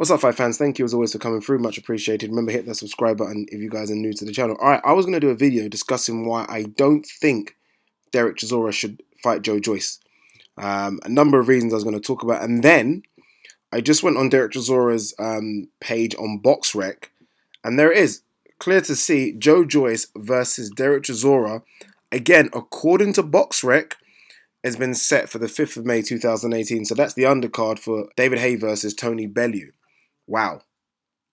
What's up, fight fans? Thank you as always for coming through. Much appreciated. Remember, hit that subscribe button if you guys are new to the channel. Alright, I was going to do a video discussing why I don't think Derek Chisora should fight Joyce. A number of reasons I was going to talk about. And then I just went on Derek Chisora's page on BoxRec. And there it is. Clear to see Joyce versus Derek Chisora. Again, according to BoxRec, has been set for the 5th of May 2018. So that's the undercard for David Haye versus Tony Bellew. Wow.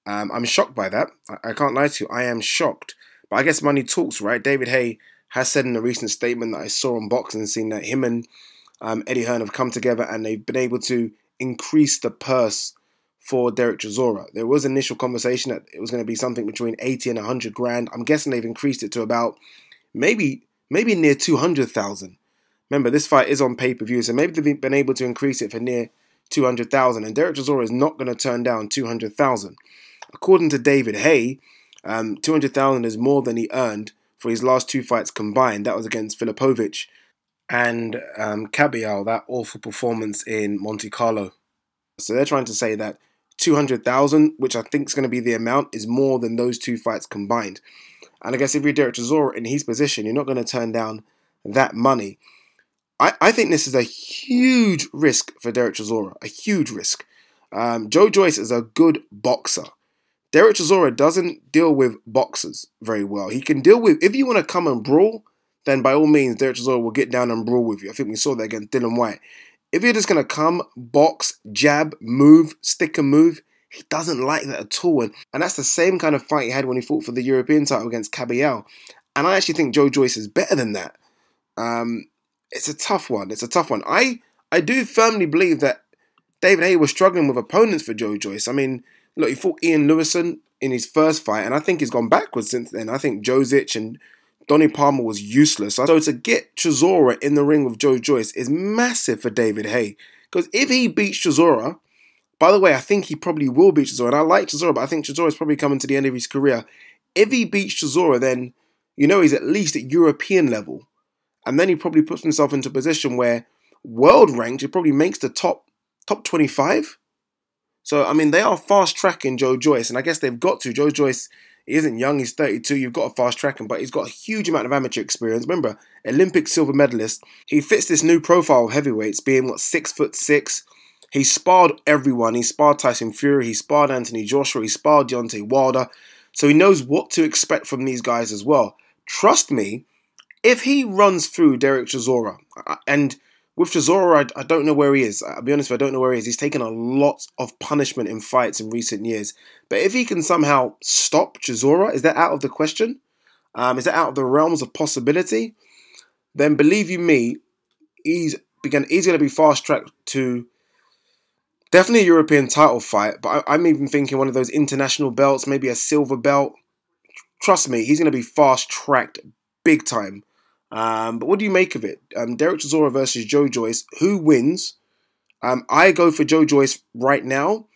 I'm shocked by that. I can't lie to you. I am shocked. But I guess money talks, right? David Haye has said in a recent statement that I saw on Boxing Scene that him and Eddie Hearn have come together and they've been able to increase the purse for Derek Chisora. There was an initial conversation that it was going to be something between 80 and 100 grand. I'm guessing they've increased it to about maybe near 200,000. Remember, this fight is on pay-per-view, so maybe they've been able to increase it for near 200,000, and Derek Chisora is not going to turn down 200,000. According to David Haye, 200,000 is more than he earned for his last 2 fights combined. That was against Filipovic and Caballero, that awful performance in Monte Carlo. So they're trying to say that 200,000, which I think is going to be the amount, is more than those 2 fights combined. And I guess if you're Derek Chisora in his position, you're not going to turn down that money. I think this is a huge risk for Derek Chisora, a huge risk. Joyce is a good boxer. Derek Chisora doesn't deal with boxers very well. He can deal with, if you want to come and brawl, then by all means, Derek Chisora will get down and brawl with you. I think we saw that against Dillian Whyte. If you're just going to come, box, jab, move, stick and move, he doesn't like that at all. And that's the same kind of fight he had when he fought for the European title against Caballero. And I actually think Joyce is better than that. It's a tough one. It's a tough one. I do firmly believe that David Haye was struggling with opponents for Joyce. I mean, look, he fought Ian Lewison in his first fight, and I think he's gone backwards since then. I think Josic and Donny Palmer was useless. So to get Chisora in the ring with Joyce is massive for David Haye. Because if he beats Chisora, by the way, I think he probably will beat Chisora, and I like Chisora, but I think Chisora is probably coming to the end of his career. If he beats Chisora, then you know he's at least at European level. And then he probably puts himself into a position where world ranked, he probably makes the top 25. So, I mean, they are fast-tracking Joyce, and I guess they've got to. Joyce, he isn't young, he's 32, you've got to fast-track him, but he's got a huge amount of amateur experience. Remember, Olympic silver medalist. He fits this new profile of heavyweights, being, 6'6". He sparred everyone. He sparred Tyson Fury, he sparred Anthony Joshua, he sparred Deontay Wilder. So he knows what to expect from these guys as well. Trust me, if he runs through Derek Chisora, and with Chisora, I don't know where he is. I'll be honest, I don't know where he is. He's taken a lot of punishment in fights in recent years. But if he can somehow stop Chisora, is that out of the question? Is that out of the realms of possibility? Then believe you me, he's going to be fast-tracked to definitely a European title fight. But I'm even thinking one of those international belts, maybe a silver belt. Trust me, he's going to be fast-tracked big time. But what do you make of it? Derek Chisora versus Joyce. Who wins? I go for Joyce right now,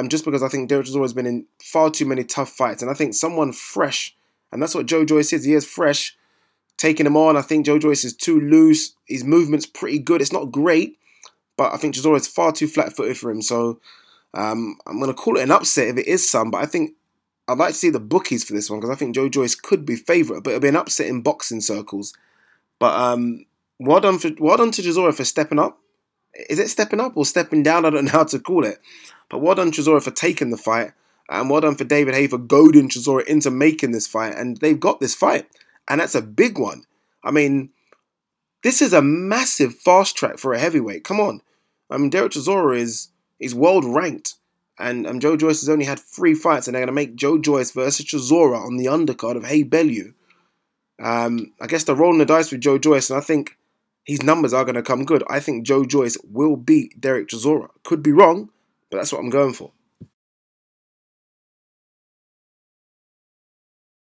just because I think Derek Chisora has been in far too many tough fights, and I think someone fresh, and that's what Joyce is. He is fresh, taking him on. I think Joyce is too loose. His movement's pretty good. It's not great, but I think Chisora is far too flat-footed for him. So I'm going to call it an upset if it is some, but I think I'd like to see the bookies for this one because I think Joyce could be favourite, but it'll be an upset in boxing circles. But well done to Chisora for stepping up. Is it stepping up or stepping down? I don't know how to call it. But well done Chisora for taking the fight. And well done for David Haye for goading Chisora into making this fight. And they've got this fight. And that's a big one. I mean, this is a massive fast track for a heavyweight. Come on. I mean, Derek Chisora is world ranked. And Joyce has only had 3 fights. And they're going to make Joyce versus Chisora on the undercard of Haye Bellew. I guess they're rolling the dice with Joyce, and I think his numbers are going to come good. I think Joyce will beat Derek Chisora. Could be wrong, but that's what I'm going for.